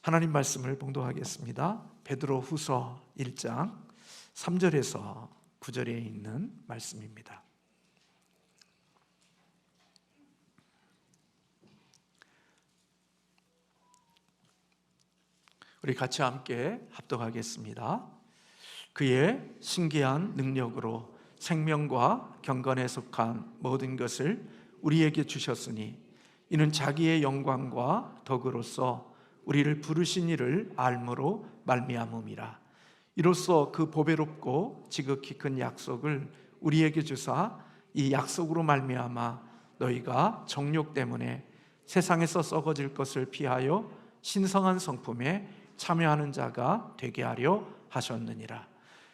하나님 말씀을 봉독하겠습니다. 베드로후서 1장 3절에서 9절에 있는 말씀입니다. 우리 같이 함께 합독하겠습니다. 그의 신기한 능력으로 생명과 경건에 속한 모든 것을 우리에게 주셨으니 이는 자기의 영광과 덕으로서 우리를 부르신 이를 알므로 말미암음이라. 이로써 그 보배롭고 지극히 큰 약속을 우리에게 주사 이 약속으로 말미암아 너희가 정욕 때문에 세상에서 썩어질 것을 피하여 신성한 성품에 참여하는 자가 되게 하려 하셨느니라.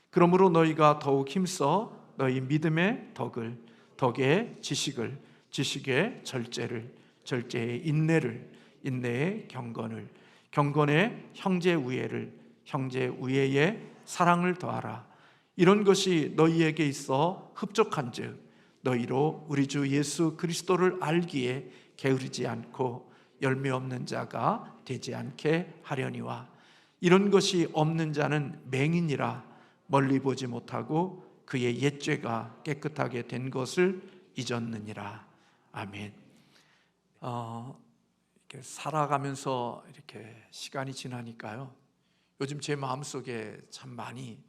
그러므로 너희가 더욱 힘써 너희 믿음의 덕을, 덕의 지식을, 지식의 절제를, 절제의 인내를, 인내의 경건을, 경건의 형제 우애를, 형제 우애의 사랑을 더하라. 이런 것이 너희에게 있어 흡족한즉 너희로 우리 주 예수 그리스도를 알기에 게으르지 않고 열매 없는 자가 되지 않게 하려니와. 이런 것이 없는 자는 맹인이라 멀리 보지 못하고 그의 옛죄가 깨끗하게 된 것을 잊었느니라. 아멘. 이렇게 살아가면서 이렇게 시간이 지나니까요, 요즘 제 마음속에 참 많이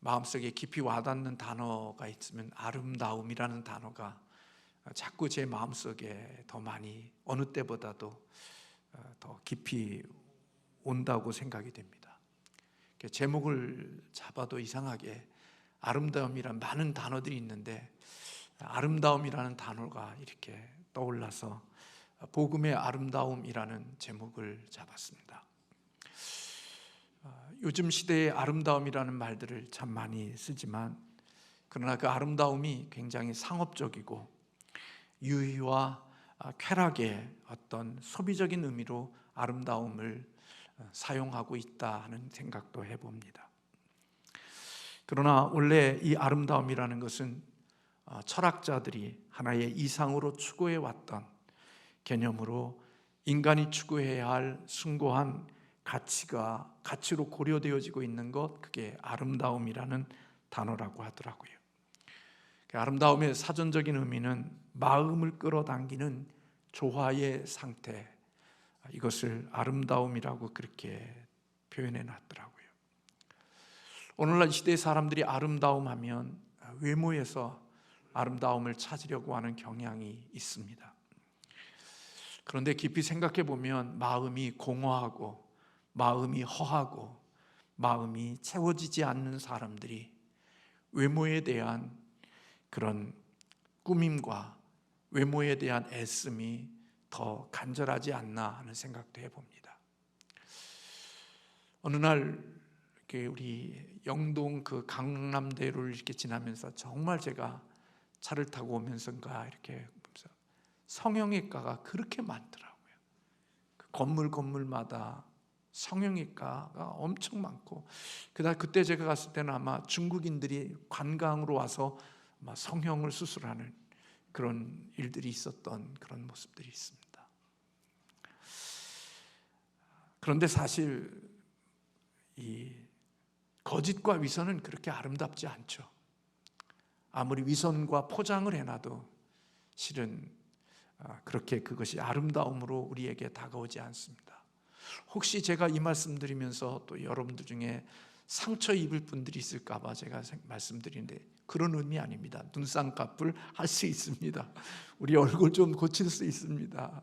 마음속에 깊이 와닿는 단어가 있으면 아름다움이라는 단어가 자꾸 제 마음속에 더 많이 어느 때보다도 더 깊이 온다고 생각이 됩니다. 제목을 잡아도 이상하게 아름다움이란 많은 단어들이 있는데 아름다움이라는 단어가 이렇게 떠올라서 복음의 아름다움이라는 제목을 잡았습니다. 요즘 시대의 아름다움이라는 말들을 참 많이 쓰지만 그러나 그 아름다움이 굉장히 상업적이고 유희와 쾌락의 어떤 소비적인 의미로 아름다움을 사용하고 있다 하는 생각도 해봅니다. 그러나 원래 이 아름다움이라는 것은 철학자들이 하나의 이상으로 추구해 왔던 개념으로 인간이 추구해야 할 숭고한 가치로 고려되어지고 있는 것, 그게 아름다움이라는 단어라고 하더라고요. 아름다움의 사전적인 의미는 마음을 끌어당기는 조화의 상태, 이것을 아름다움이라고 그렇게 표현해 놨더라고요. 오늘날 시대의 사람들이 아름다움 하면 외모에서 아름다움을 찾으려고 하는 경향이 있습니다. 그런데 깊이 생각해 보면 마음이 공허하고 마음이 허하고 마음이 채워지지 않는 사람들이 외모에 대한 그런 꾸밈과 외모에 대한 애씀이 더 간절하지 않나 하는 생각도 해봅니다. 어느 날 이렇게 우리 영동 그 강남대로를 이렇게 지나면서 정말 제가 차를 타고 오면서인가 이렇게 보면서 성형외과가 그렇게 많더라고요. 그 건물마다 성형외과가 엄청 많고, 그때 제가 갔을 때는 아마 중국인들이 관광으로 와서 성형을 수술하는 그런 일들이 있었던 그런 모습들이 있습니다. 그런데 사실 이 거짓과 위선은 그렇게 아름답지 않죠. 아무리 위선과 포장을 해놔도 실은 그렇게 그것이 아름다움으로 우리에게 다가오지 않습니다. 혹시 제가 이 말씀 드리면서 또 여러분들 중에 상처 입을 분들이 있을까 봐 제가 말씀드리는데 그런 의미 아닙니다. 눈쌍꺼풀 할 수 있습니다. 우리 얼굴 좀 고칠 수 있습니다.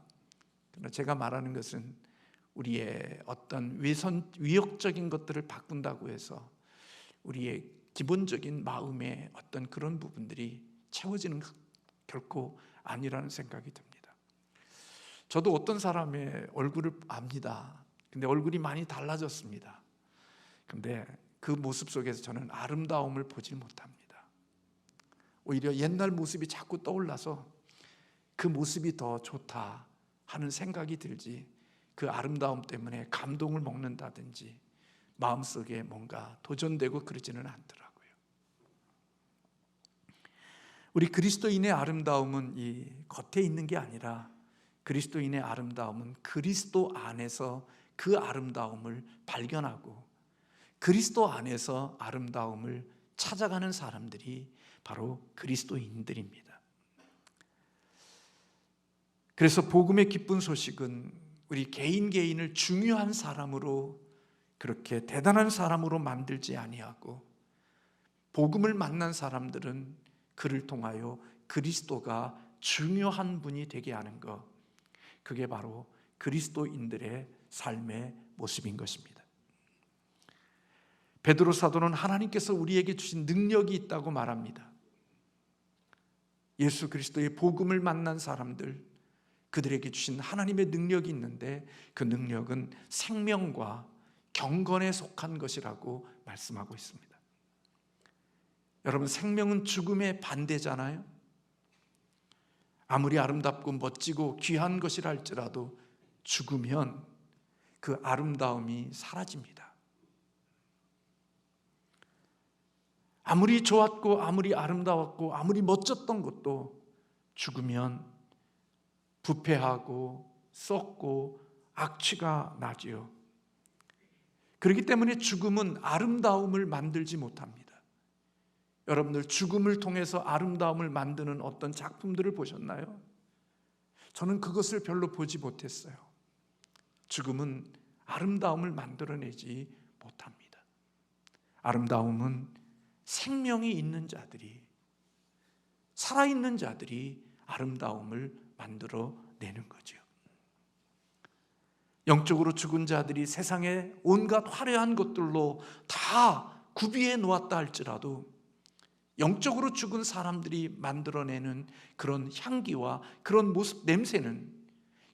그러나 제가 말하는 것은 우리의 어떤 위역적인 것들을 바꾼다고 해서 우리의 기본적인 마음의 어떤 그런 부분들이 채워지는 것 결코 아니라는 생각이 듭니다. 저도 어떤 사람의 얼굴을 압니다. 근데 얼굴이 많이 달라졌습니다. 근데 그 모습 속에서 저는 아름다움을 보지 못합니다. 오히려 옛날 모습이 자꾸 떠올라서 그 모습이 더 좋다 하는 생각이 들지, 그 아름다움 때문에 감동을 먹는다든지 마음속에 뭔가 도전되고 그러지는 않더라고요. 우리 그리스도인의 아름다움은 이 겉에 있는 게 아니라 그리스도인의 아름다움은 그리스도 안에서 그 아름다움을 발견하고 그리스도 안에서 아름다움을 찾아가는 사람들이 바로 그리스도인들입니다. 그래서 복음의 기쁜 소식은 우리 개인을 중요한 사람으로, 그렇게 대단한 사람으로 만들지 아니하고, 복음을 만난 사람들은 그를 통하여 그리스도가 중요한 분이 되게 하는 것, 그게 바로 그리스도인들의 삶의 모습인 것입니다. 베드로 사도는 하나님께서 우리에게 주신 능력이 있다고 말합니다. 예수 그리스도의 복음을 만난 사람들, 그들에게 주신 하나님의 능력이 있는데 그 능력은 생명과 경건에 속한 것이라고 말씀하고 있습니다. 여러분, 생명은 죽음의 반대잖아요. 아무리 아름답고 멋지고 귀한 것이라 할지라도 죽으면 그 아름다움이 사라집니다. 아무리 좋았고 아무리 아름다웠고 아무리 멋졌던 것도 죽으면 부패하고 썩고 악취가 나지요. 그렇기 때문에 죽음은 아름다움을 만들지 못합니다. 여러분들, 죽음을 통해서 아름다움을 만드는 어떤 작품들을 보셨나요? 저는 그것을 별로 보지 못했어요. 죽음은 아름다움을 만들어내지 못합니다. 아름다움은 생명이 있는 자들이, 살아있는 자들이 아름다움을 만들어내는 거죠. 영적으로 죽은 자들이 세상의 온갖 화려한 것들로 다 구비해 놓았다 할지라도 영적으로 죽은 사람들이 만들어내는 그런 향기와 그런 모습, 냄새는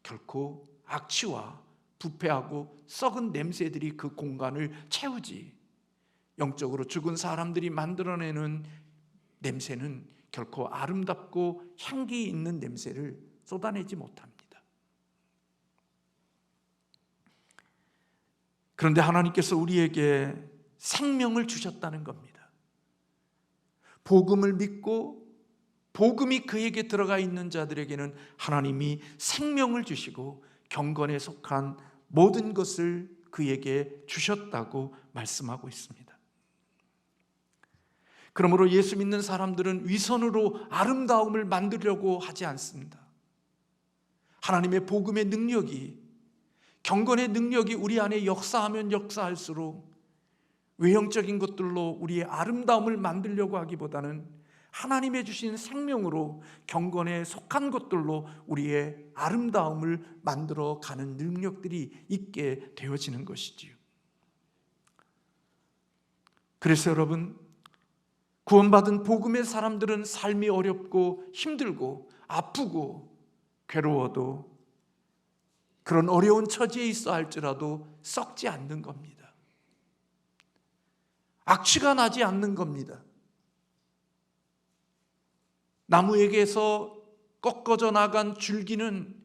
결코 악취와 부패하고 썩은 냄새들이 그 공간을 채우지, 영적으로 죽은 사람들이 만들어내는 냄새는 결코 아름답고 향기 있는 냄새를 쏟아내지 못합니다. 그런데 하나님께서 우리에게 생명을 주셨다는 겁니다. 복음을 믿고 복음이 그에게 들어가 있는 자들에게는 하나님이 생명을 주시고 경건에 속한 모든 것을 그에게 주셨다고 말씀하고 있습니다. 그러므로 예수 믿는 사람들은 위선으로 아름다움을 만들려고 하지 않습니다. 하나님의 복음의 능력이, 경건의 능력이 우리 안에 역사하면 역사할수록 외형적인 것들로 우리의 아름다움을 만들려고 하기보다는 하나님의 주신 생명으로 경건에 속한 것들로 우리의 아름다움을 만들어가는 능력들이 있게 되어지는 것이지요. 그래서 여러분, 구원받은 복음의 사람들은 삶이 어렵고 힘들고 아프고 괴로워도 그런 어려운 처지에 있어 할지라도 썩지 않는 겁니다. 악취가 나지 않는 겁니다. 나무에게서 꺾어져 나간 줄기는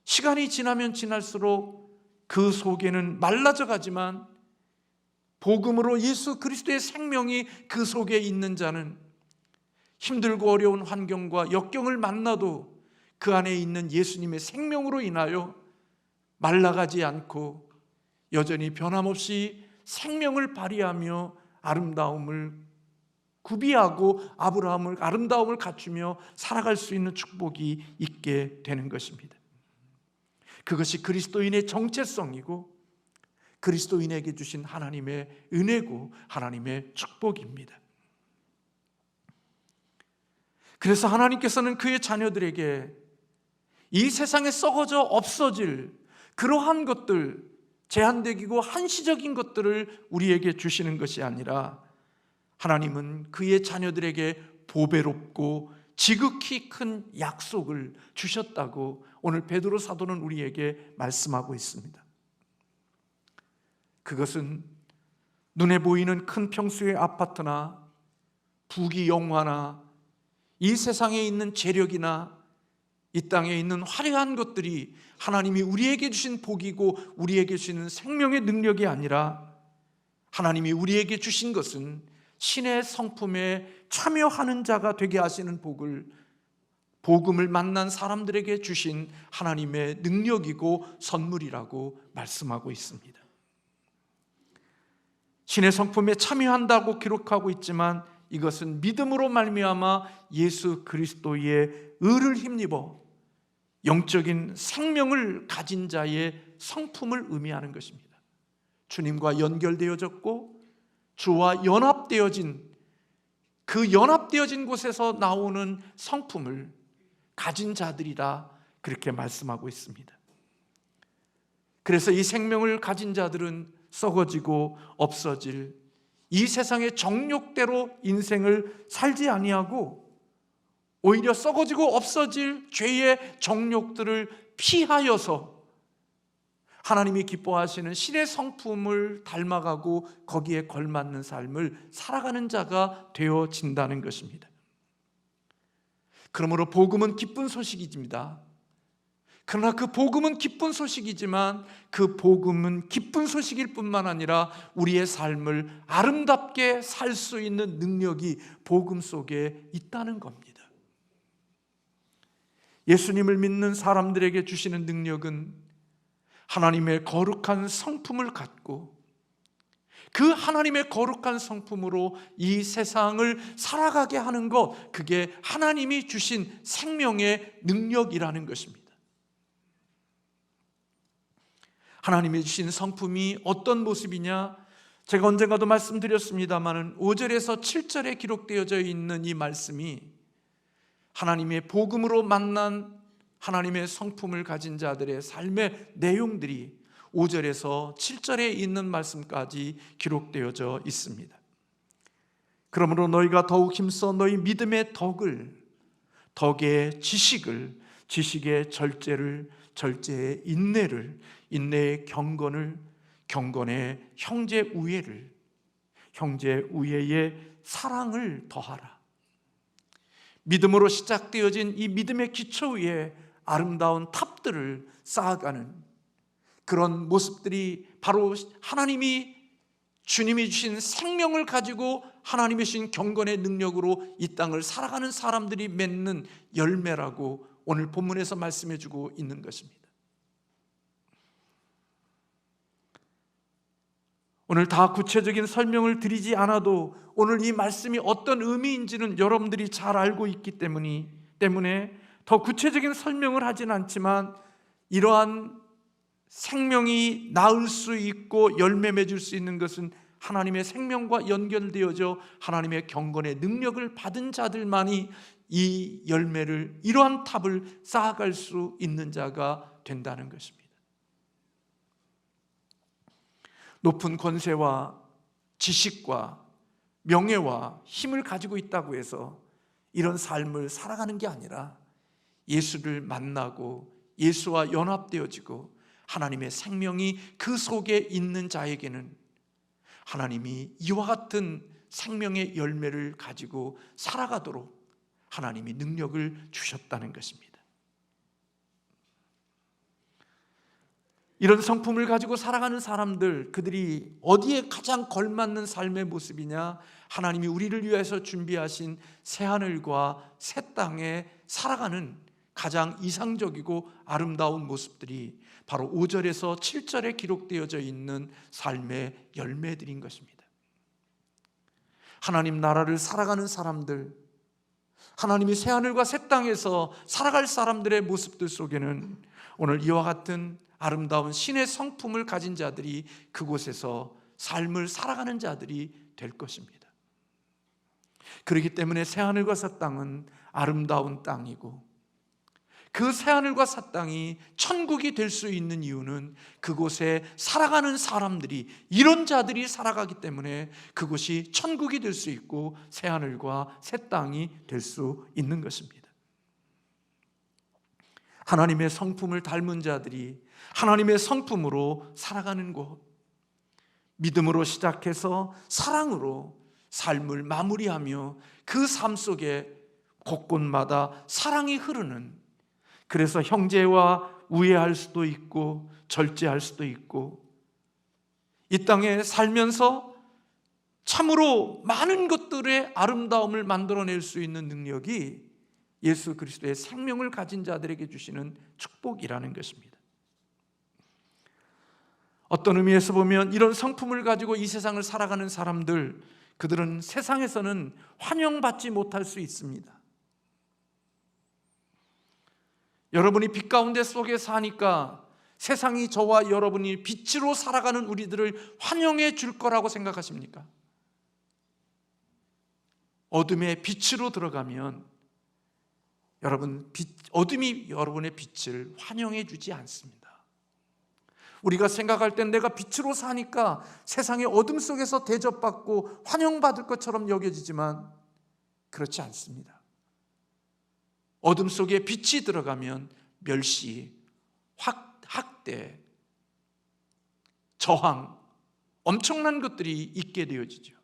시간이 지나면 지날수록 그 속에는 말라져 가지만 복음으로 예수 그리스도의 생명이 그 속에 있는 자는 힘들고 어려운 환경과 역경을 만나도 그 안에 있는 예수님의 생명으로 인하여 말라가지 않고 여전히 변함없이 생명을 발휘하며 아름다움을 구비하고 아름다움을 갖추며 살아갈 수 있는 축복이 있게 되는 것입니다. 그것이 그리스도인의 정체성이고 그리스도인에게 주신 하나님의 은혜고 하나님의 축복입니다. 그래서 하나님께서는 그의 자녀들에게 이 세상에 썩어져 없어질 그러한 것들, 제한되고 한시적인 것들을 우리에게 주시는 것이 아니라 하나님은 그의 자녀들에게 보배롭고 지극히 큰 약속을 주셨다고 오늘 베드로 사도는 우리에게 말씀하고 있습니다. 그것은 눈에 보이는 큰 평수의 아파트나 부귀 영화나 이 세상에 있는 재력이나 이 땅에 있는 화려한 것들이 하나님이 우리에게 주신 복이고 우리에게 주시는 생명의 능력이 아니라 하나님이 우리에게 주신 것은 신의 성품에 참여하는 자가 되게 하시는 복을 복음을 만난 사람들에게 주신 하나님의 능력이고 선물이라고 말씀하고 있습니다. 신의 성품에 참여한다고 기록하고 있지만 이것은 믿음으로 말미암아 예수 그리스도의 의를 힘입어 영적인 생명을 가진 자의 성품을 의미하는 것입니다. 주님과 연결되어졌고 주와 연합되어진 그 연합되어진 곳에서 나오는 성품을 가진 자들이라 그렇게 말씀하고 있습니다. 그래서 이 생명을 가진 자들은 썩어지고 없어질 이 세상의 정욕대로 인생을 살지 아니하고 오히려 썩어지고 없어질 죄의 정욕들을 피하여서 하나님이 기뻐하시는 신의 성품을 닮아가고 거기에 걸맞는 삶을 살아가는 자가 되어진다는 것입니다. 그러므로 복음은 기쁜 소식입니다. 그러나 그 복음은 기쁜 소식이지만 그 복음은 기쁜 소식일 뿐만 아니라 우리의 삶을 아름답게 살 수 있는 능력이 복음 속에 있다는 겁니다. 예수님을 믿는 사람들에게 주시는 능력은 하나님의 거룩한 성품을 갖고 그 하나님의 거룩한 성품으로 이 세상을 살아가게 하는 것, 그게 하나님이 주신 생명의 능력이라는 것입니다. 하나님이 주신 성품이 어떤 모습이냐? 제가 언젠가도 말씀드렸습니다만 5절에서 7절에 기록되어져 있는 이 말씀이 하나님의 복음으로 만난 하나님의 성품을 가진 자들의 삶의 내용들이 5절에서 7절에 있는 말씀까지 기록되어져 있습니다. 그러므로 너희가 더욱 힘써 너희 믿음의 덕의 지식을, 지식의 절제를, 절제의 인내를, 인내의 경건을, 경건의 형제 우애를, 형제 우애의 사랑을 더하라. 믿음으로 시작되어진 이 믿음의 기초 위에 아름다운 탑들을 쌓아가는 그런 모습들이 바로 주님이 주신 생명을 가지고 하나님이 주신 경건의 능력으로 이 땅을 살아가는 사람들이 맺는 열매라고 오늘 본문에서 말씀해 주고 있는 것입니다. 오늘 다 구체적인 설명을 드리지 않아도 오늘 이 말씀이 어떤 의미인지는 여러분들이 잘 알고 있기 때문에 더 구체적인 설명을 하진 않지만 이러한 생명이 나을 수 있고 열매 맺을 수 있는 것은 하나님의 생명과 연결되어져 하나님의 경건의 능력을 받은 자들만이 이 열매를, 이러한 탑을 쌓아갈 수 있는 자가 된다는 것입니다. 높은 권세와 지식과 명예와 힘을 가지고 있다고 해서 이런 삶을 살아가는 게 아니라 예수를 만나고 예수와 연합되어지고 하나님의 생명이 그 속에 있는 자에게는 하나님이 이와 같은 생명의 열매를 가지고 살아가도록 하나님이 능력을 주셨다는 것입니다. 이런 성품을 가지고 살아가는 사람들, 그들이 어디에 가장 걸맞는 삶의 모습이냐? 하나님이 우리를 위해서 준비하신 새하늘과 새 땅에 살아가는 가장 이상적이고 아름다운 모습들이 바로 5절에서 7절에 기록되어져 있는 삶의 열매들인 것입니다. 하나님 나라를 살아가는 사람들, 하나님이 새하늘과 새 땅에서 살아갈 사람들의 모습들 속에는 오늘 이와 같은 아름다운 신의 성품을 가진 자들이 그곳에서 삶을 살아가는 자들이 될 것입니다. 그렇기 때문에 새하늘과 새 땅은 아름다운 땅이고 그 새하늘과 새 땅이 천국이 될 수 있는 이유는 그곳에 살아가는 사람들이, 이런 자들이 살아가기 때문에 그곳이 천국이 될 수 있고 새하늘과 새 땅이 될 수 있는 것입니다. 하나님의 성품을 닮은 자들이 하나님의 성품으로 살아가는 곳, 믿음으로 시작해서 사랑으로 삶을 마무리하며 그 삶 속에 곳곳마다 사랑이 흐르는, 그래서 형제와 우애할 수도 있고 절제할 수도 있고 이 땅에 살면서 참으로 많은 것들의 아름다움을 만들어낼 수 있는 능력이 예수 그리스도의 생명을 가진 자들에게 주시는 축복이라는 것입니다. 어떤 의미에서 보면 이런 성품을 가지고 이 세상을 살아가는 사람들, 그들은 세상에서는 환영받지 못할 수 있습니다. 여러분이 빛 가운데 속에 사니까 세상이 저와 여러분이 빛으로 살아가는 우리들을 환영해 줄 거라고 생각하십니까? 어둠의 빛으로 들어가면 어둠이 여러분의 빛을 환영해 주지 않습니다. 우리가 생각할 땐 내가 빛으로 사니까 세상의 어둠 속에서 대접받고 환영받을 것처럼 여겨지지만 그렇지 않습니다. 어둠 속에 빛이 들어가면 멸시, 학대, 저항, 엄청난 것들이 있게 되어지죠.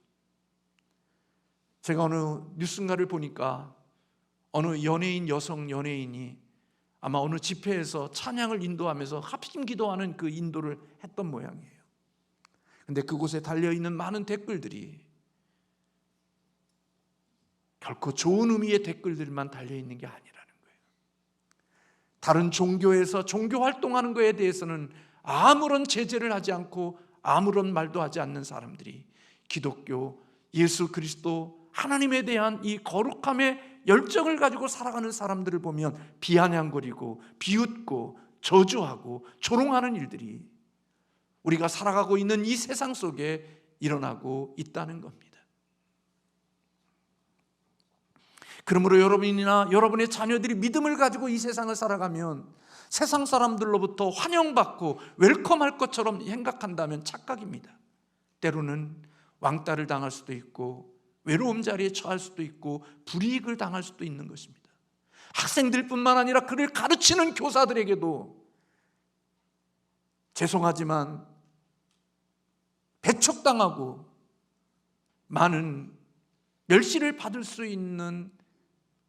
제가 어느 뉴스인가를 보니까 어느 여성 연예인이 아마 어느 집회에서 찬양을 인도하면서 합심 기도하는 그 인도를 했던 모양이에요. 그런데 그곳에 달려있는 많은 댓글들이 결코 좋은 의미의 댓글들만 달려있는 게 아니라는 거예요. 다른 종교에서 종교 활동하는 것에 대해서는 아무런 제재를 하지 않고 아무런 말도 하지 않는 사람들이 기독교, 예수 그리스도, 하나님에 대한 이 거룩함의 열정을 가지고 살아가는 사람들을 보면 비아냥거리고 비웃고 저주하고 조롱하는 일들이 우리가 살아가고 있는 이 세상 속에 일어나고 있다는 겁니다. 그러므로 여러분이나 여러분의 자녀들이 믿음을 가지고 이 세상을 살아가면 세상 사람들로부터 환영받고 웰컴할 것처럼 생각한다면 착각입니다. 때로는 왕따를 당할 수도 있고 외로움 자리에 처할 수도 있고 불이익을 당할 수도 있는 것입니다. 학생들뿐만 아니라 그를 가르치는 교사들에게도 죄송하지만 배척당하고 많은 멸시를 받을 수 있는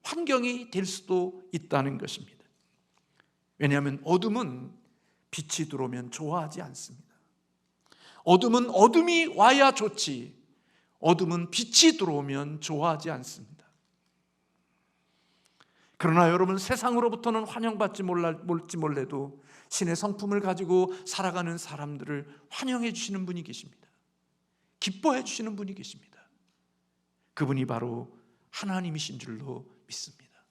환경이 될 수도 있다는 것입니다. 왜냐하면 어둠은 빛이 들어오면 좋아하지 않습니다. 어둠은 어둠이 와야 좋지, 어둠은 빛이 들어오면 좋아하지 않습니다. 그러나 여러분, 세상으로부터는 환영받지 몰지 몰라도 신의 성품을 가지고 살아가는 사람들을 환영해 주시는 분이 계십니다. 기뻐해 주시는 분이 계십니다. 그분이 바로 하나님이신 줄로 믿습니다.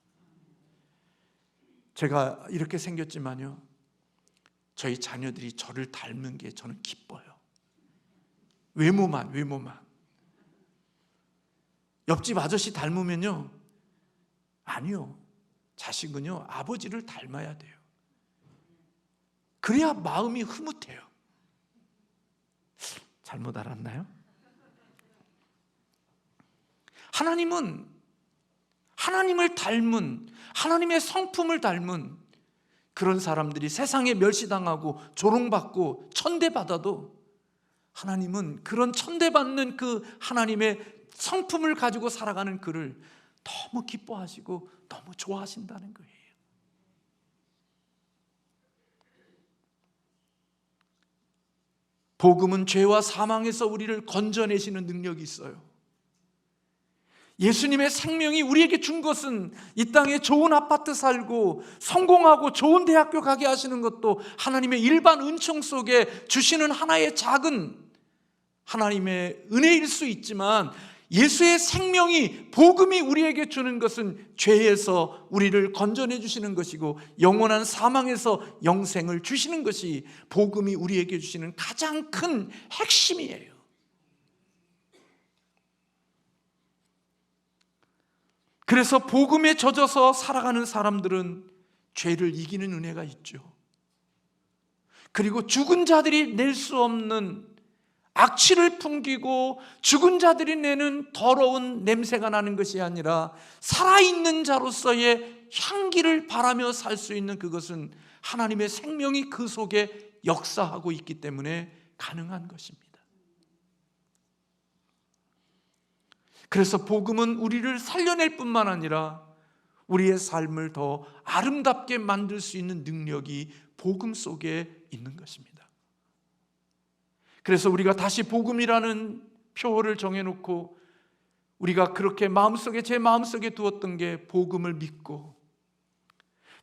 제가 이렇게 생겼지만요, 저희 자녀들이 저를 닮은 게 저는 기뻐요. 외모만. 옆집 아저씨 닮으면요, 아니요, 자식은요 아버지를 닮아야 돼요. 그래야 마음이 흐뭇해요. 잘못 알았나요? 하나님은 하나님을 닮은, 하나님의 성품을 닮은 그런 사람들이 세상에 멸시당하고 조롱받고 천대받아도 하나님은 그런 천대받는 그 하나님의 성품을 가지고 살아가는 그를 너무 기뻐하시고 너무 좋아하신다는 거예요. 복음은 죄와 사망에서 우리를 건져내시는 능력이 있어요. 예수님의 생명이 우리에게 준 것은 이 땅에 좋은 아파트 살고 성공하고 좋은 대학교 가게 하시는 것도 하나님의 일반 은총 속에 주시는 하나의 작은 하나님의 은혜일 수 있지만, 예수의 생명이, 복음이 우리에게 주는 것은 죄에서 우리를 건져내 주시는 것이고 영원한 사망에서 영생을 주시는 것이 복음이 우리에게 주시는 가장 큰 핵심이에요. 그래서 복음에 젖어서 살아가는 사람들은 죄를 이기는 은혜가 있죠. 그리고 죽은 자들이 낼 수 없는 악취를 풍기고 죽은 자들이 내는 더러운 냄새가 나는 것이 아니라 살아있는 자로서의 향기를 바라며 살 수 있는, 그것은 하나님의 생명이 그 속에 역사하고 있기 때문에 가능한 것입니다. 그래서 복음은 우리를 살려낼 뿐만 아니라 우리의 삶을 더 아름답게 만들 수 있는 능력이 복음 속에 있는 것입니다. 그래서 우리가 다시 복음이라는 표어를 정해놓고 우리가 그렇게 마음속에, 제 마음속에 두었던 게 복음을 믿고,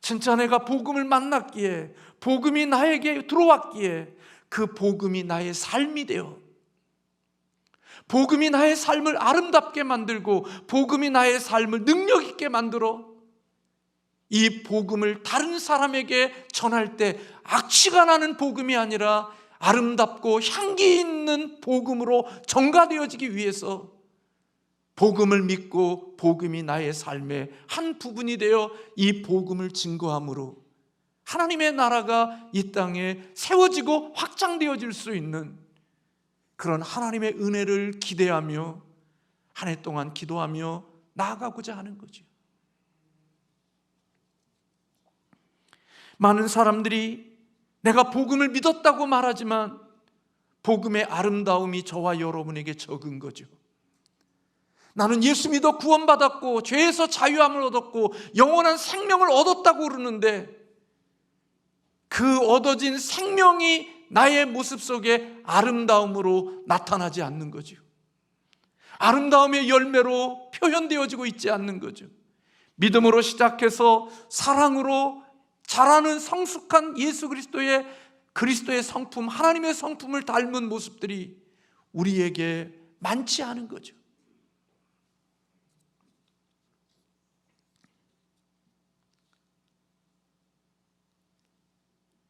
진짜 내가 복음을 만났기에, 복음이 나에게 들어왔기에 그 복음이 나의 삶이 되어, 복음이 나의 삶을 아름답게 만들고, 복음이 나의 삶을 능력 있게 만들어 이 복음을 다른 사람에게 전할 때 악취가 나는 복음이 아니라 아름답고 향기 있는 복음으로 전가되어지기 위해서 복음을 믿고 복음이 나의 삶의 한 부분이 되어 이 복음을 증거함으로 하나님의 나라가 이 땅에 세워지고 확장되어질 수 있는 그런 하나님의 은혜를 기대하며 한 해 동안 기도하며 나아가고자 하는 거죠. 많은 사람들이 내가 복음을 믿었다고 말하지만 복음의 아름다움이 저와 여러분에게 적은 거죠. 나는 예수 믿어 구원받았고 죄에서 자유함을 얻었고 영원한 생명을 얻었다고 그러는데 그 얻어진 생명이 나의 모습 속에 아름다움으로 나타나지 않는 거죠. 아름다움의 열매로 표현되어지고 있지 않는 거죠. 믿음으로 시작해서 사랑으로 자라는 성숙한 예수 그리스도의 성품, 하나님의 성품을 닮은 모습들이 우리에게 많지 않은 거죠.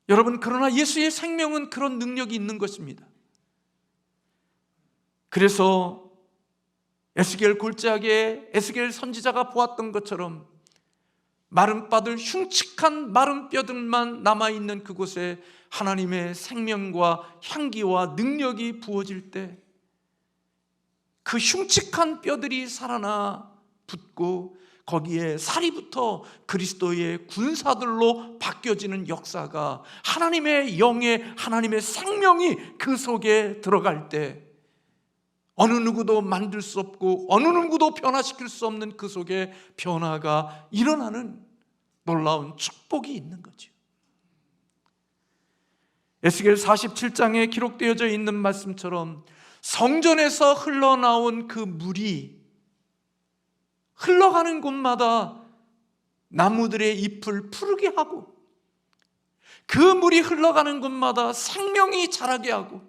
여러분, 그러나 예수의 생명은 그런 능력이 있는 것입니다. 그래서 에스겔 골짜기에 에스겔 선지자가 보았던 것처럼 마른 뼈들, 흉측한 마른 뼈들만 남아있는 그곳에 하나님의 생명과 향기와 능력이 부어질 때 그 흉측한 뼈들이 살아나 붙고 거기에 살이 붙어 그리스도의 군사들로 바뀌어지는 역사가 하나님의 영의 하나님의 생명이 그 속에 들어갈 때 어느 누구도 만들 수 없고 어느 누구도 변화시킬 수 없는 그 속에 변화가 일어나는 놀라운 축복이 있는 거죠. 에스겔 47장에 기록되어져 있는 말씀처럼 성전에서 흘러나온 그 물이 흘러가는 곳마다 나무들의 잎을 푸르게 하고 그 물이 흘러가는 곳마다 생명이 자라게 하고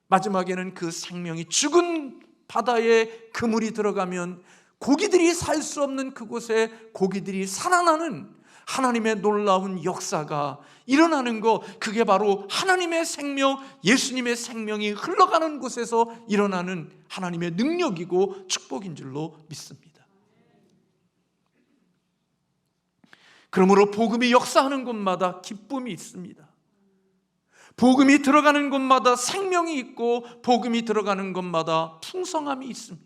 마지막에는 그 생명이 죽은 바다에 그 물이 들어가면 고기들이 살 수 없는 그곳에 고기들이 살아나는 하나님의 놀라운 역사가 일어나는 것, 그게 바로 하나님의 생명, 예수님의 생명이 흘러가는 곳에서 일어나는 하나님의 능력이고 축복인 줄로 믿습니다. 그러므로 복음이 역사하는 곳마다 기쁨이 있습니다. 복음이 들어가는 곳마다 생명이 있고 복음이 들어가는 곳마다 풍성함이 있습니다.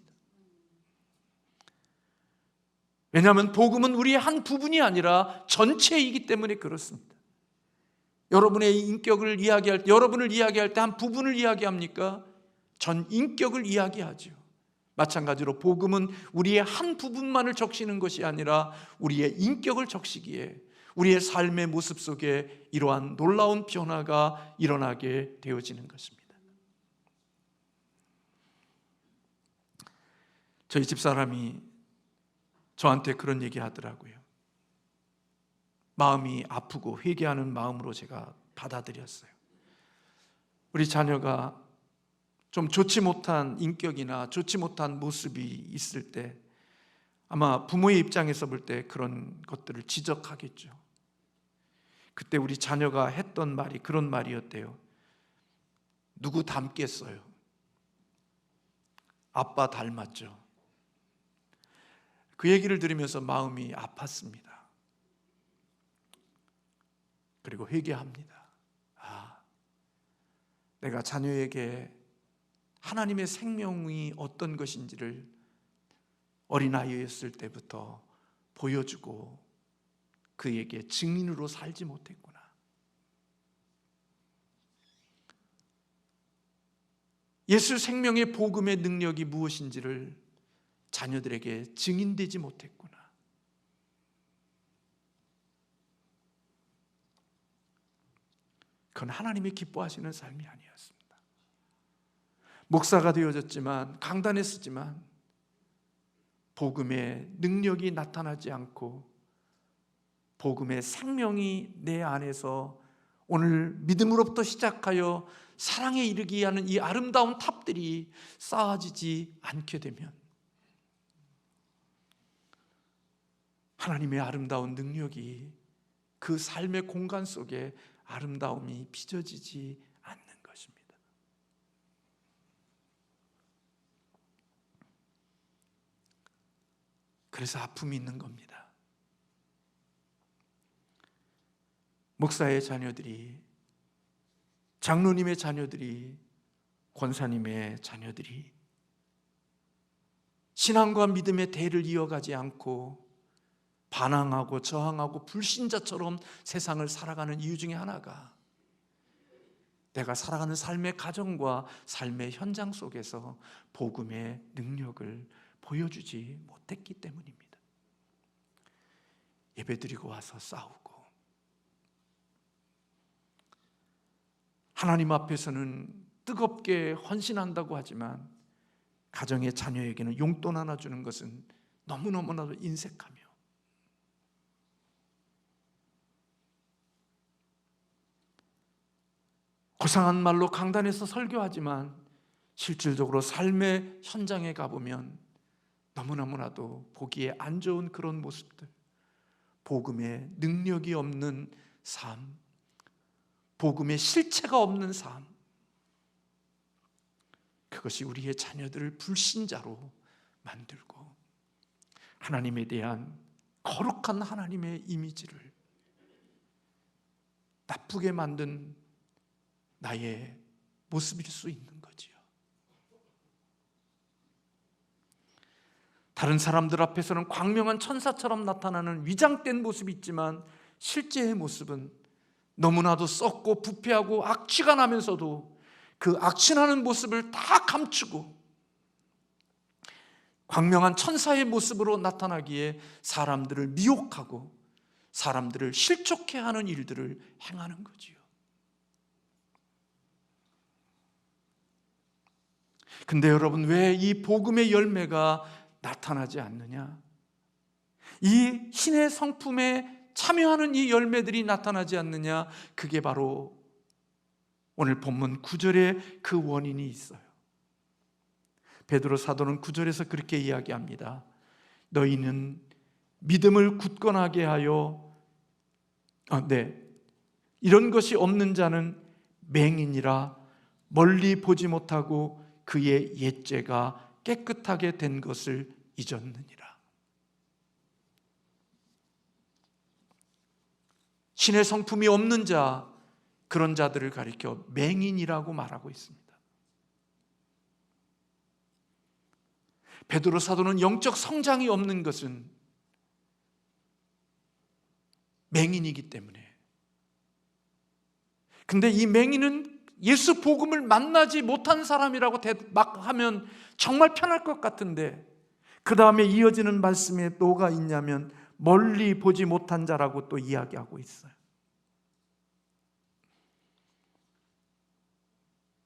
왜냐하면 복음은 우리의 한 부분이 아니라 전체이기 때문에 그렇습니다. 여러분의 인격을 이야기할 때, 여러분을 이야기할 때 한 부분을 이야기합니까? 전 인격을 이야기하죠. 마찬가지로 복음은 우리의 한 부분만을 적시는 것이 아니라 우리의 인격을 적시기에 우리의 삶의 모습 속에 이러한 놀라운 변화가 일어나게 되어지는 것입니다. 저희 집사람이 저한테 그런 얘기 하더라고요. 마음이 아프고 회개하는 마음으로 제가 받아들였어요. 우리 자녀가 좀 좋지 못한 인격이나 좋지 못한 모습이 있을 때 아마 부모의 입장에서 볼 때 그런 것들을 지적하겠죠. 그때 우리 자녀가 했던 말이 그런 말이었대요. 누구 닮겠어요? 아빠 닮았죠. 그 얘기를 들으면서 마음이 아팠습니다. 그리고 회개합니다. 내가 자녀에게 하나님의 생명이 어떤 것인지를 어린아이였을 때부터 보여주고 그에게 증인으로 살지 못했구나. 예수 생명의 복음의 능력이 무엇인지를 자녀들에게 증인되지 못했구나. 그건 하나님이 기뻐하시는 삶이 아니었습니다. 목사가 되어졌지만, 강단에 쓰지만 복음의 능력이 나타나지 않고 복음의 생명이 내 안에서 오늘 믿음으로부터 시작하여 사랑에 이르게 하는 이 아름다운 탑들이 쌓아지지 않게 되면 하나님의 아름다운 능력이 그 삶의 공간 속에 아름다움이 빚어지지 않는 것입니다. 그래서 아픔이 있는 겁니다. 목사의 자녀들이, 장로님의 자녀들이, 권사님의 자녀들이 신앙과 믿음의 대를 이어가지 않고 반항하고 저항하고 불신자처럼 세상을 살아가는 이유 중에 하나가 내가 살아가는 삶의 가정과 삶의 현장 속에서 복음의 능력을 보여주지 못했기 때문입니다. 예배드리고 와서 싸우고 하나님 앞에서는 뜨겁게 헌신한다고 하지만 가정의 자녀에게는 용돈 하나 주는 것은 너무너무나도 인색하며 고상한 말로 강단에서 설교하지만 실질적으로 삶의 현장에 가보면 너무너무나도 보기에 안 좋은 그런 모습들, 복음의 능력이 없는 삶, 복음의 실체가 없는 삶, 그것이 우리의 자녀들을 불신자로 만들고 하나님에 대한 거룩한 하나님의 이미지를 나쁘게 만든 나의 모습일 수 있는 거지요. 다른 사람들 앞에서는 광명한 천사처럼 나타나는 위장된 모습이 있지만 실제의 모습은 너무나도 썩고 부패하고 악취가 나면서도 그 악취나는 모습을 다 감추고 광명한 천사의 모습으로 나타나기에 사람들을 미혹하고 사람들을 실족해하는 일들을 행하는 거지요. 근데 여러분, 왜 이 복음의 열매가 나타나지 않느냐? 이 신의 성품에 참여하는 이 열매들이 나타나지 않느냐? 그게 바로 오늘 본문 9절에 그 원인이 있어요. 베드로 사도는 9절에서 그렇게 이야기합니다. 너희는 믿음을 굳건하게 하여 이런 것이 없는 자는 맹인이라 멀리 보지 못하고 그의 옛죄가 깨끗하게 된 것을 잊었느니라. 신의 성품이 없는 자, 그런 자들을 가리켜 맹인이라고 말하고 있습니다. 베드로 사도는 영적 성장이 없는 것은 맹인이기 때문에, 근데 이 맹인은 예수 복음을 만나지 못한 사람이라고 막 하면 정말 편할 것 같은데 그 다음에 이어지는 말씀에 뭐가 있냐면 멀리 보지 못한 자라고 또 이야기하고 있어요.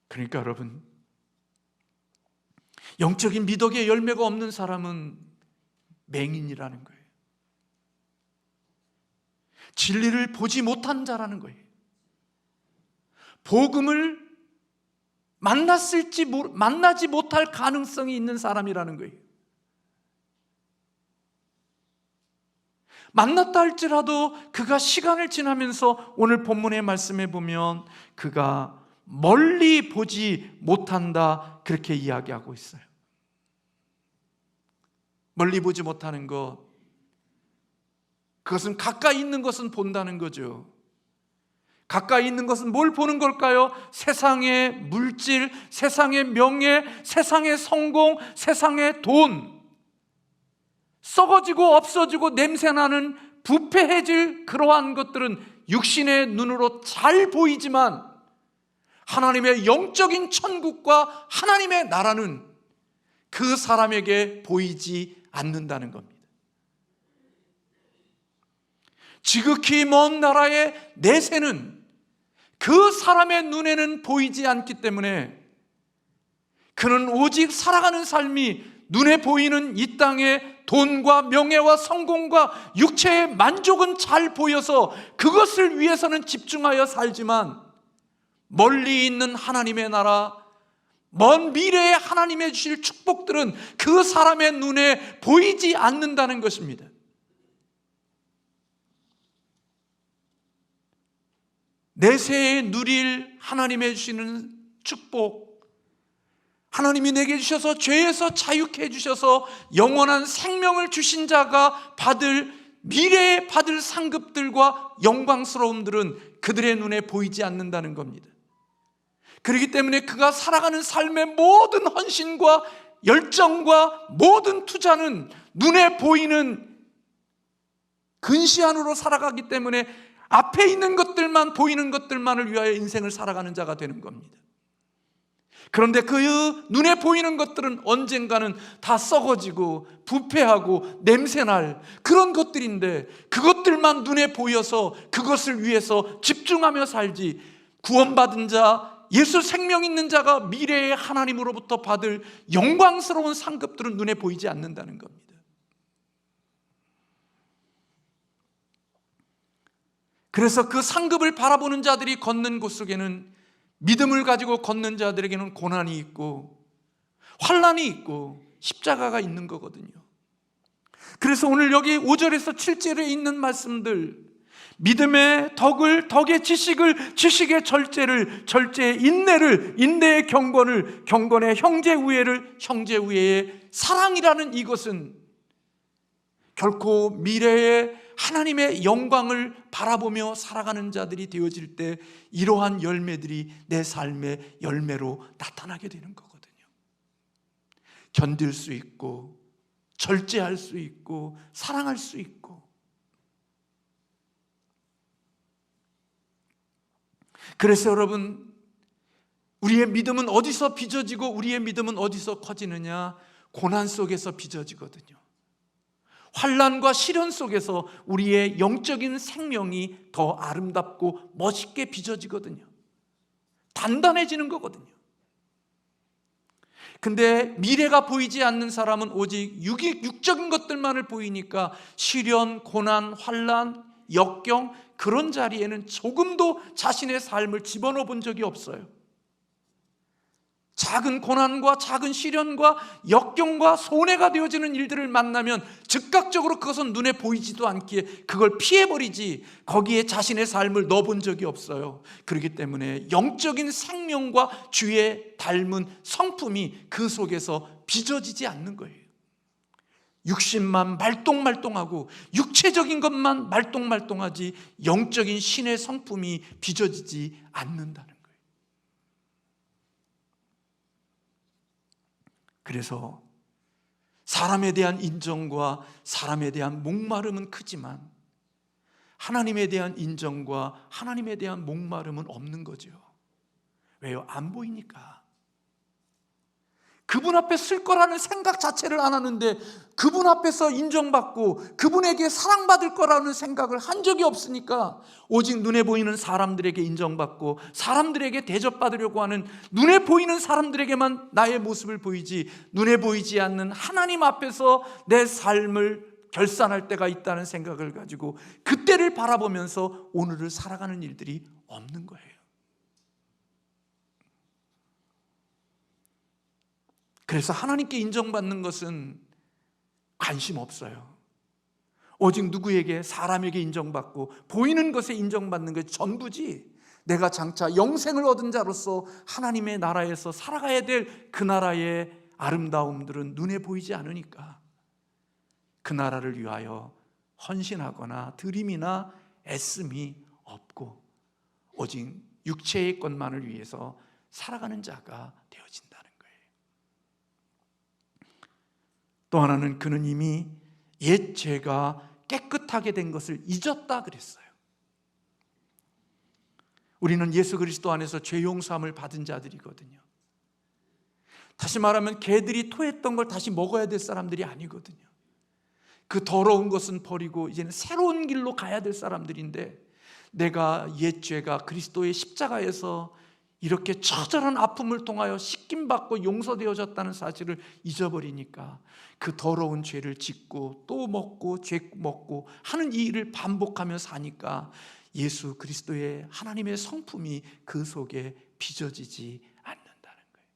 그러니까 여러분, 영적인 미덕의 열매가 없는 사람은 맹인이라는 거예요. 진리를 보지 못한 자라는 거예요. 복음을 만나지 못할 가능성이 있는 사람이라는 거예요. 만났다 할지라도 그가 시간을 지나면서 오늘 본문의 말씀에 보면 그가 멀리 보지 못한다, 그렇게 이야기하고 있어요. 멀리 보지 못하는 것, 그것은 가까이 있는 것은 본다는 거죠. 가까이 있는 것은 뭘 보는 걸까요? 세상의 물질, 세상의 명예, 세상의 성공, 세상의 돈, 썩어지고 없어지고 냄새나는 부패해질 그러한 것들은 육신의 눈으로 잘 보이지만 하나님의 영적인 천국과 하나님의 나라는 그 사람에게 보이지 않는다는 겁니다. 지극히 먼 나라의 내세는 그 사람의 눈에는 보이지 않기 때문에 그는 오직 살아가는 삶이 눈에 보이는 이 땅의 돈과 명예와 성공과 육체의 만족은 잘 보여서 그것을 위해서는 집중하여 살지만 멀리 있는 하나님의 나라, 먼 미래에 하나님의 주실 축복들은 그 사람의 눈에 보이지 않는다는 것입니다. 내세에 누릴 하나님의 주시는 축복, 하나님이 내게 주셔서 죄에서 자유케 해주셔서 영원한 생명을 주신 자가 미래에 받을 상급들과 영광스러움들은 그들의 눈에 보이지 않는다는 겁니다. 그렇기 때문에 그가 살아가는 삶의 모든 헌신과 열정과 모든 투자는 눈에 보이는 근시 안으로 살아가기 때문에 앞에 있는 것들만, 보이는 것들만을 위하여 인생을 살아가는 자가 되는 겁니다. 그런데 그 눈에 보이는 것들은 언젠가는 다 썩어지고 부패하고 냄새날 그런 것들인데, 그것들만 눈에 보여서 그것을 위해서 집중하며 살지, 구원받은 자, 예수 생명 있는 자가 미래의 하나님으로부터 받을 영광스러운 상급들은 눈에 보이지 않는다는 겁니다. 그래서 그 상급을 바라보는 자들이 걷는 곳 속에는, 믿음을 가지고 걷는 자들에게는 고난이 있고 환난이 있고 십자가가 있는 거거든요. 그래서 오늘 여기 5절에서 7절에 있는 말씀들, 믿음의 덕을, 덕의 지식을, 지식의 절제를, 절제의 인내를, 인내의 경건을, 경건의 형제 우애를, 형제 우애의 사랑이라는 이것은 결코 미래의 하나님의 영광을 바라보며 살아가는 자들이 되어질 때 이러한 열매들이 내 삶의 열매로 나타나게 되는 거거든요. 견딜 수 있고 절제할 수 있고 사랑할 수 있고. 그래서 여러분, 우리의 믿음은 어디서 빚어지고 우리의 믿음은 어디서 커지느냐? 고난 속에서 빚어지거든요. 환난과 시련 속에서 우리의 영적인 생명이 더 아름답고 멋있게 빚어지거든요. 단단해지는 거거든요. 근데 미래가 보이지 않는 사람은 오직 육적인 것들만을 보이니까 시련, 고난, 환난, 역경, 그런 자리에는 조금도 자신의 삶을 집어넣어 본 적이 없어요. 작은 고난과 작은 시련과 역경과 손해가 되어지는 일들을 만나면 즉각적으로 그것은 눈에 보이지도 않기에 그걸 피해버리지, 거기에 자신의 삶을 넣어본 적이 없어요. 그렇기 때문에 영적인 생명과 주의 닮은 성품이 그 속에서 빚어지지 않는 거예요. 육신만 말똥말똥하고 육체적인 것만 말똥말똥하지 영적인 신의 성품이 빚어지지 않는다는 거예요. 그래서 사람에 대한 인정과 사람에 대한 목마름은 크지만 하나님에 대한 인정과 하나님에 대한 목마름은 없는 거죠. 왜요? 안 보이니까. 그분 앞에 쓸 거라는 생각 자체를 안 하는데, 그분 앞에서 인정받고 그분에게 사랑받을 거라는 생각을 한 적이 없으니까 오직 눈에 보이는 사람들에게 인정받고 사람들에게 대접받으려고 하는, 눈에 보이는 사람들에게만 나의 모습을 보이지 눈에 보이지 않는 하나님 앞에서 내 삶을 결산할 때가 있다는 생각을 가지고 그때를 바라보면서 오늘을 살아가는 일들이 없는 거예요. 그래서 하나님께 인정받는 것은 관심 없어요. 오직 누구에게? 사람에게 인정받고 보이는 것에 인정받는 것이 전부지, 내가 장차 영생을 얻은 자로서 하나님의 나라에서 살아가야 될 그 나라의 아름다움들은 눈에 보이지 않으니까 그 나라를 위하여 헌신하거나 드림이나 애씀이 없고 오직 육체의 것만을 위해서 살아가는 자가 되어진다는 거예요. 또 하나는 그는 이미 옛 죄가 깨끗하게 된 것을 잊었다 그랬어요. 우리는 예수 그리스도 안에서 죄 용서함을 받은 자들이거든요. 다시 말하면 개들이 토했던 걸 다시 먹어야 될 사람들이 아니거든요. 그 더러운 것은 버리고 이제는 새로운 길로 가야 될 사람들인데, 내가 옛 죄가 그리스도의 십자가에서 이렇게 처절한 아픔을 통하여 씻김받고 용서되어졌다는 사실을 잊어버리니까 그 더러운 죄를 짓고 또 먹고 죄 먹고 하는 이 일을 반복하며 사니까 예수 그리스도의 하나님의 성품이 그 속에 빚어지지 않는다는 거예요.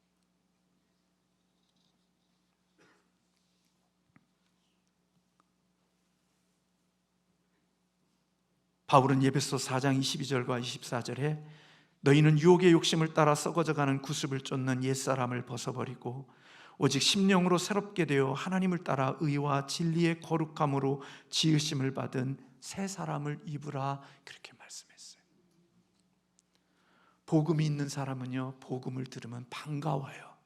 바울은 에베소 4장 22절과 24절에 너희는 유혹의 욕심을 따라 썩어져가는 구습을 쫓는 옛사람을 벗어버리고 오직 심령으로 새롭게 되어 하나님을 따라 의와 진리의 거룩함으로 지으심을 받은 새 사람을 입으라, 그렇게 말씀했어요. 복음이 있는 사람은요, 복음을 들으면 반가워요.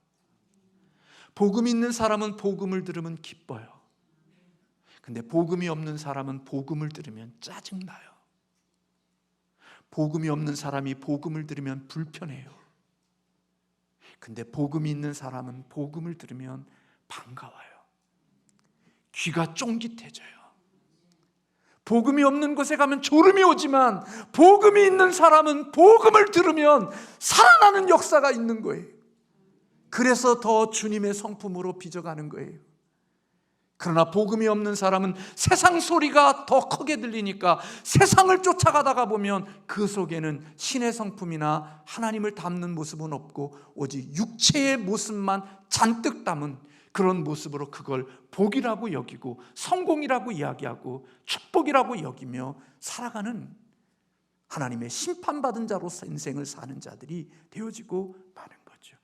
복음이 있는 사람은 복음을 들으면 기뻐요. 근데 복음이 없는 사람은 복음을 들으면 짜증나요. 복음이 없는 사람이 복음을 들으면 불편해요. 근데 복음이 있는 사람은 복음을 들으면 반가워요. 귀가 쫑깃해져요. 복음이 없는 곳에 가면 졸음이 오지만 복음이 있는 사람은 복음을 들으면 살아나는 역사가 있는 거예요. 그래서 더 주님의 성품으로 빚어가는 거예요. 그러나 복음이 없는 사람은 세상 소리가 더 크게 들리니까 세상을 쫓아가다가 보면 그 속에는 신의 성품이나 하나님을 닮는 모습은 없고 오직 육체의 모습만 잔뜩 담은 그런 모습으로 그걸 복이라고 여기고 성공이라고 이야기하고 축복이라고 여기며 살아가는 하나님의 심판받은 자로서 인생을 사는 자들이 되어지고 마는 거죠.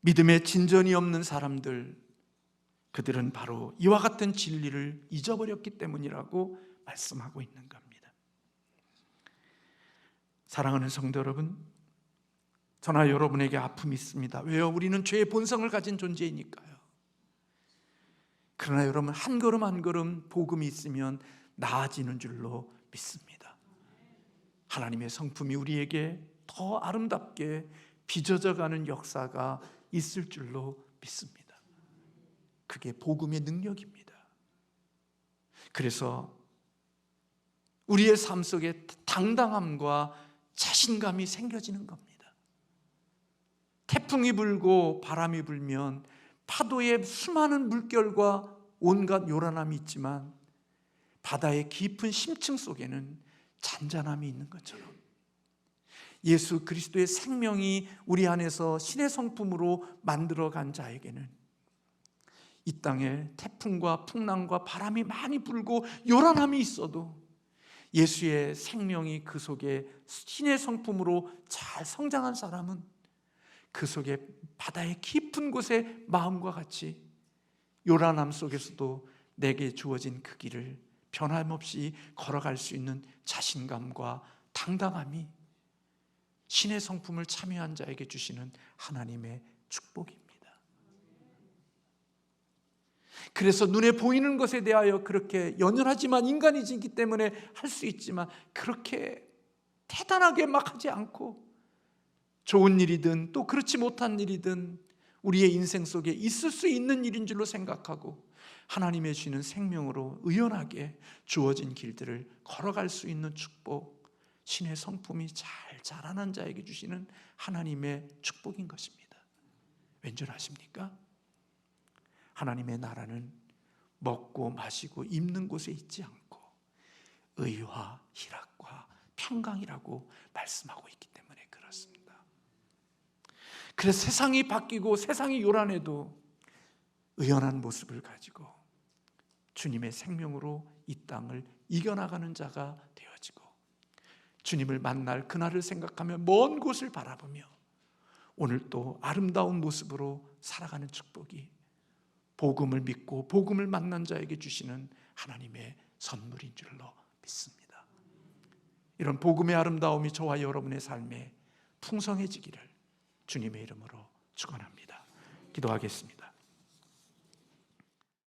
믿음에 진전이 없는 사람들, 그들은 바로 이와 같은 진리를 잊어버렸기 때문이라고 말씀하고 있는 겁니다. 사랑하는 성도 여러분, 저나 여러분에게 아픔이 있습니다. 왜요? 우리는 죄의 본성을 가진 존재이니까요. 그러나 여러분, 한 걸음 한 걸음 복음이 있으면 나아지는 줄로 믿습니다. 하나님의 성품이 우리에게 더 아름답게 빚어져가는 역사가 있을 줄로 믿습니다. 그게 복음의 능력입니다. 그래서 우리의 삶 속에 당당함과 자신감이 생겨지는 겁니다. 태풍이 불고 바람이 불면 파도에 수많은 물결과 온갖 요란함이 있지만 바다의 깊은 심층 속에는 잔잔함이 있는 것처럼 예수 그리스도의 생명이 우리 안에서 신의 성품으로 만들어간 자에게는 이 땅에 태풍과 풍랑과 바람이 많이 불고 요란함이 있어도 예수의 생명이 그 속에 신의 성품으로 잘 성장한 사람은 그 속에 바다의 깊은 곳에 마음과 같이 요란함 속에서도 내게 주어진 그 길을 변함없이 걸어갈 수 있는 자신감과 당당함이 신의 성품을 참여한 자에게 주시는 하나님의 축복입니다. 그래서 눈에 보이는 것에 대하여 그렇게 연연하지만 인간이기 때문에 할 수 있지만 그렇게 대단하게 막 하지 않고 좋은 일이든 또 그렇지 못한 일이든 우리의 인생 속에 있을 수 있는 일인 줄로 생각하고 하나님의 주시는 생명으로 의연하게 주어진 길들을 걸어갈 수 있는 축복, 신의 성품이 잘 자라난 자에게 주시는 하나님의 축복인 것입니다. 왠 줄 아십니까? 하나님의 나라는 먹고 마시고 입는 곳에 있지 않고 의와 희락과 평강이라고 말씀하고 있기 때문에 그렇습니다. 그래서 세상이 바뀌고 세상이 요란해도 의연한 모습을 가지고 주님의 생명으로 이 땅을 이겨나가는 자가 되어지고 주님을 만날 그날을 생각하며 먼 곳을 바라보며 오늘 또 아름다운 모습으로 살아가는 축복이 복음을 믿고 복음을 만난 자에게 주시는 하나님의 선물인 줄로 믿습니다. 이런 복음의 아름다움이 저와 여러분의 삶에 풍성해지기를 주님의 이름으로 축원합니다. 기도하겠습니다.